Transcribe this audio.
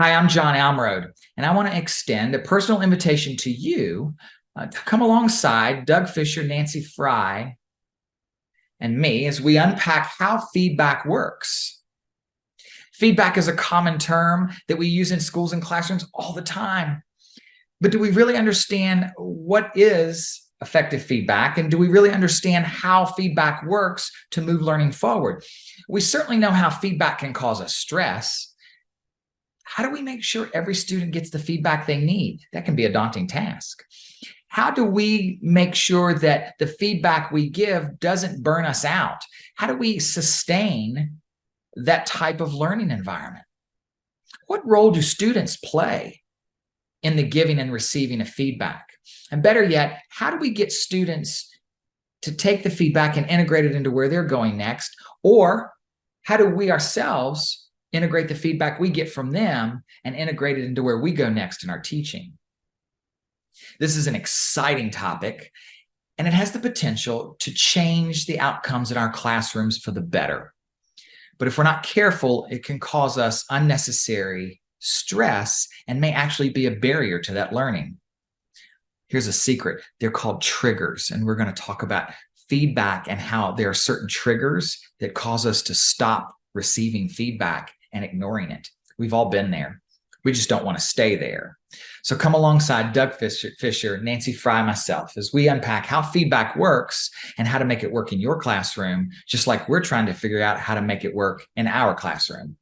Hi, I'm John Almarode, and I want to extend a personal invitation to you to come alongside Doug Fisher, Nancy Fry, and me as we unpack how feedback works. Feedback is a common term that we use in schools and classrooms all the time. But do we really understand what is effective feedback? And do we really understand how feedback works to move learning forward? We certainly know how feedback can cause us stress. How do we make sure every student gets the feedback they need? That can be a daunting task. How do we make sure that the feedback we give doesn't burn us out? How do we sustain that type of learning environment? What role do students play in the giving and receiving of feedback? And better yet, how do we get students to take the feedback and integrate it into where they're going next? Or how do we ourselves integrate the feedback we get from them and integrate it into where we go next in our teaching? This is an exciting topic, and it has the potential to change the outcomes in our classrooms for the better. But if we're not careful, it can cause us unnecessary stress and may actually be a barrier to that learning. Here's a secret. They're called triggers, and we're going to talk about feedback and how there are certain triggers that cause us to stop receiving feedback and ignoring it. We've all been there. We just don't want to stay there. So come alongside Doug Fisher, Nancy Fry, myself, as we unpack how feedback works and how to make it work in your classroom, just like we're trying to figure out how to make it work in our classroom.